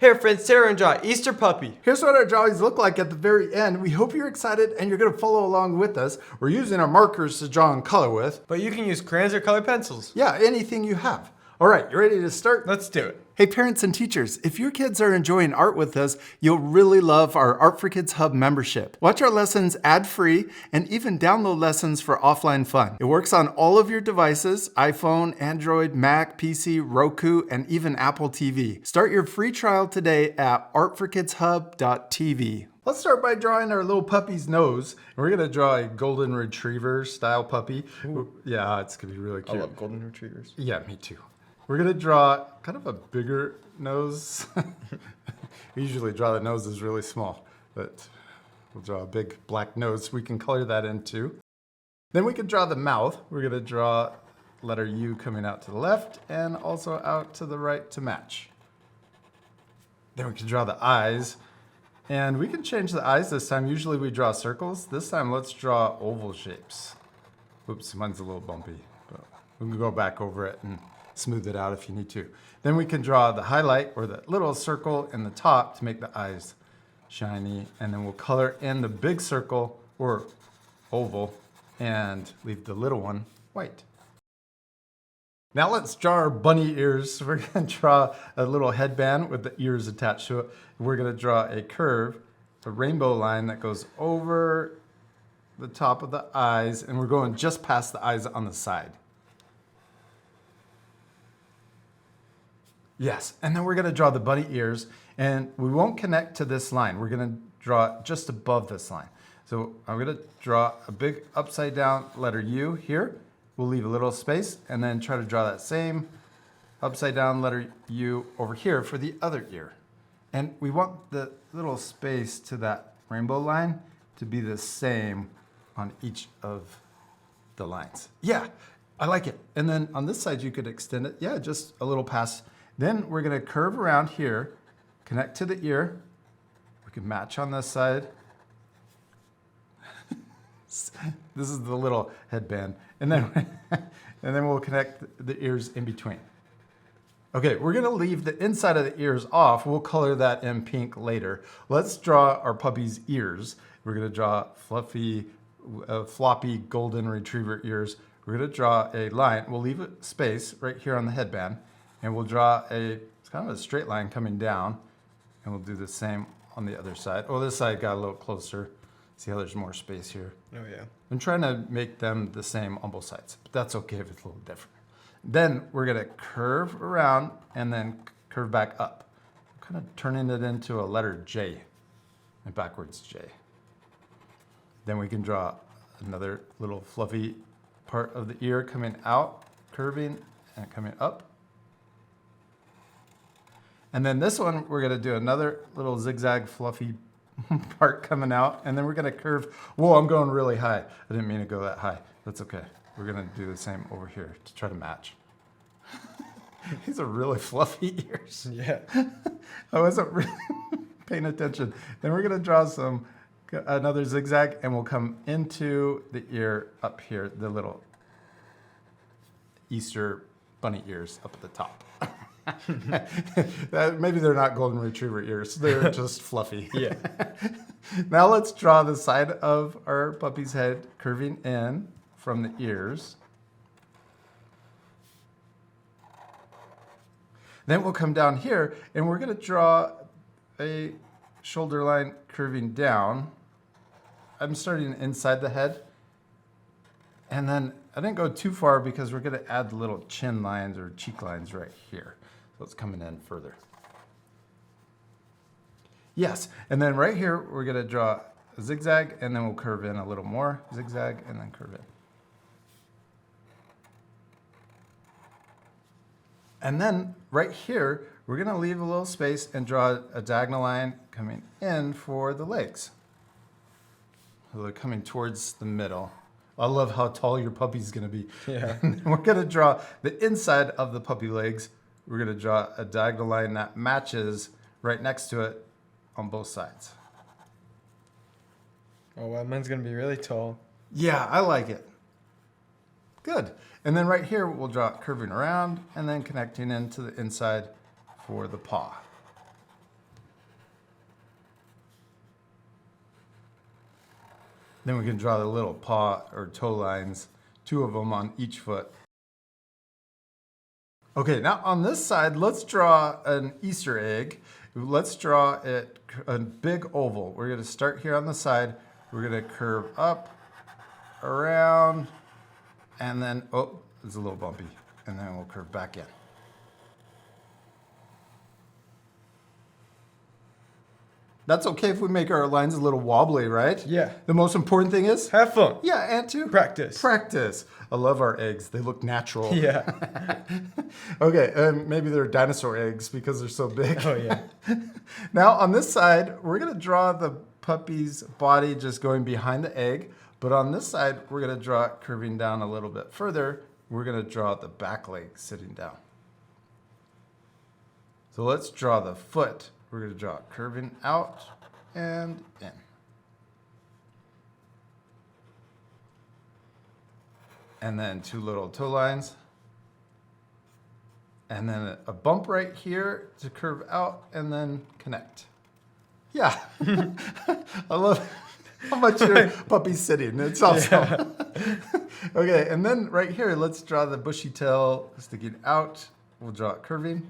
Hey friends, Sarah and Jai, Easter puppy. Here's what our jollies look like at the very end. We hope you're excited and you're going to follow along with us. We're using our markers to draw and color with. But you can use crayons or colored pencils. Yeah, anything you have. All right, you ready to start? Let's do it. Hey parents and teachers, if your kids are enjoying art with us, you'll really love our Art for Kids Hub membership. Watch our lessons ad-free and even download lessons for offline fun. It works on all of your devices, iPhone, Android, Mac, PC, Roku, and even Apple TV. Start your free trial today at artforkidshub.tv. Let's start by drawing our little puppy's nose. We're gonna draw a golden retriever style puppy. Ooh. Yeah, it's gonna be really cute. I love golden retrievers. Yeah, me too. We're gonna draw kind of a bigger nose. We usually draw the noses really small, but we'll draw a big black nose. We can color that in too. Then we can draw the mouth. We're gonna draw letter U coming out to the left and also out to the right to match. Then we can draw the eyes. And we can change the eyes this time. Usually we draw circles. This time let's draw oval shapes. Oops, mine's a little bumpy, but we can go back over it and smooth it out if you need to. Then we can draw the highlight or the little circle in the top to make the eyes shiny. And then we'll color in the big circle or oval and leave the little one white. Now let's draw our bunny ears. We're gonna draw a little headband with the ears attached to it. We're gonna draw a curve, a rainbow line that goes over the top of the eyes, and we're going just past the eyes on the side. Yes, and then we're gonna draw the bunny ears, and we won't connect to this line. We're gonna draw just above this line. So I'm gonna draw a big upside down letter U here. We'll leave a little space and then try to draw that same upside down letter U over here for the other ear. And we want the little space to that rainbow line to be the same on each of the lines. Yeah, I like it. And then on this side, you could extend it. Yeah, just a little past. Then we're gonna curve around here, connect to the ear. We can match on this side. This is the little headband. And then, and then we'll connect the ears in between. Okay, we're gonna leave the inside of the ears off. We'll color that in pink later. Let's draw our puppy's ears. We're gonna draw fluffy, floppy golden retriever ears. We're gonna draw a line. We'll leave a space right here on the headband. And we'll draw it's kind of a straight line coming down. And we'll do the same on the other side. Oh, this side got a little closer. See how there's more space here? Oh yeah. I'm trying to make them the same on both sides, but that's okay if it's a little different. Then we're gonna curve around and then curve back up. Kind of turning it into a letter J, and backwards J. Then we can draw another little fluffy part of the ear coming out, curving and coming up. And then this one, we're gonna do another little zigzag fluffy part coming out, and then we're gonna curve. Whoa, I'm going really high. I didn't mean to go that high. That's okay. We're gonna do the same over here to try to match. These are really fluffy ears. Yeah. I wasn't really paying attention. Then we're gonna draw another zigzag, and we'll come into the ear up here, the little Easter bunny ears up at the top. Maybe they're not golden retriever ears. They're just fluffy. Yeah. Now let's draw the side of our puppy's head curving in from the ears. Then we'll come down here and we're going to draw a shoulder line curving down. I'm starting inside the head. And then I didn't go too far because we're going to add little chin lines or cheek lines right here. So it's coming in further. Yes, and then right here, we're gonna draw a zigzag and then we'll curve in a little more, zigzag and then curve in. And then right here, we're gonna leave a little space and draw a diagonal line coming in for the legs. So they're coming towards the middle. I love how tall your puppy's gonna be. Yeah. And we're gonna draw the inside of the puppy legs. We're gonna draw a diagonal line that matches right next to it on both sides. Oh wow, mine's gonna be really tall. Yeah, I like it. Good. And then right here, we'll draw it curving around and then connecting into the inside for the paw. Then we can draw the little paw or toe lines, 2 of them on each foot. Okay, now on this side, let's draw an Easter egg. Let's draw it a big oval. We're gonna start here on the side. We're gonna curve up, around, and then, oh, it's a little bumpy. And then we'll curve back in. That's okay if we make our lines a little wobbly, right? Yeah. The most important thing is? Have fun. Yeah, and to Practice. Practice. I love our eggs. They look natural. Yeah. Okay, maybe they're dinosaur eggs because they're so big. Oh, yeah. Now on this side, we're gonna draw the puppy's body just going behind the egg. But on this side, we're gonna draw it curving down a little bit further. We're gonna draw the back leg sitting down. So let's draw the foot. We're gonna draw it curving out and in. And then 2 little toe lines. And then a bump right here to curve out and then connect. Yeah, I love how much your puppy's sitting. It's awesome. Yeah. Okay, and then right here, let's draw the bushy tail sticking out. We'll draw it curving.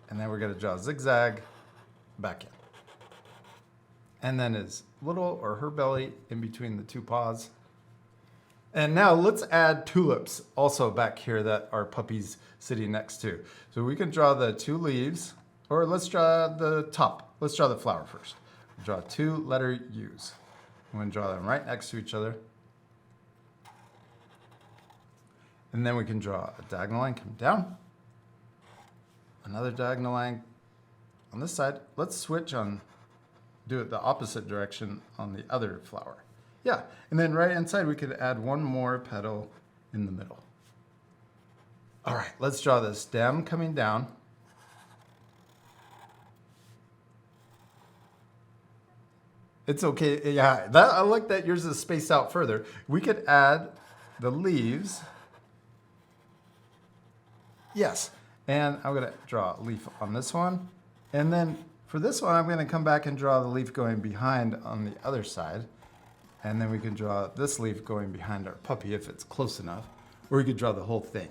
And then we're gonna draw a zigzag back in. And then his little or her belly in between the 2 paws. And now let's add tulips also back here that our puppy's sitting next to. So we can draw the 2 leaves, or let's draw the top. Let's draw the flower first. Draw 2 letter U's. I'm gonna draw them right next to each other. And then we can draw a diagonal line coming down. Another diagonal line on this side. Let's switch on, do it the opposite direction on the other flower. Yeah, and then right inside we could add 1 more petal in the middle. All right, let's draw the stem coming down. It's okay, yeah, I like that yours is spaced out further. We could add the leaves. Yes, and I'm gonna draw a leaf on this one. And then for this one, I'm gonna come back and draw the leaf going behind on the other side. And then we can draw this leaf going behind our puppy if it's close enough. Or we could draw the whole thing.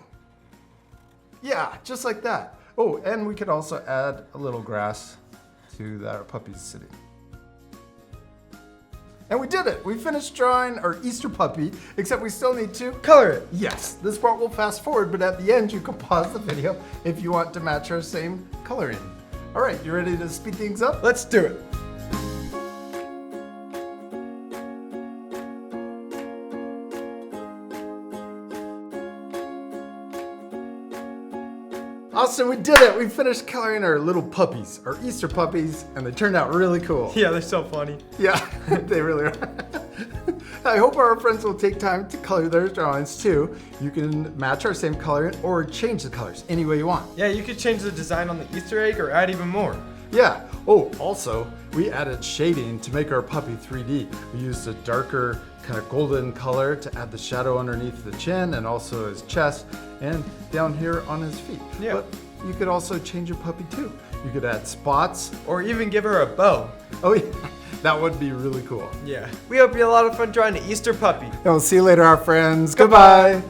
Yeah, just like that. Oh, and we could also add a little grass to that our puppy's sitting. And we did it! We finished drawing our Easter puppy, except we still need to Color it. Yes, this part will fast forward, but at the end you can pause the video if you want to match our same coloring. All right, you ready to speed things up? Let's do it. Austin, we did it! We finished coloring our little puppies, our Easter puppies, and they turned out really cool. Yeah, they're so funny. Yeah, they really are. I hope our friends will take time to color their drawings too. You can match our same coloring or change the colors any way you want. Yeah, you could change the design on the Easter egg or add even more. Yeah. Oh, also, we added shading to make our puppy 3D. We used a darker kind of golden color to add the shadow underneath the chin and also his chest and down here on his feet. Yeah. But you could also change your puppy too. You could add spots. Or even give her a bow. Oh yeah, that would be really cool. Yeah. We hope you had a lot of fun drawing an Easter puppy. And we'll see you later, our friends. Goodbye.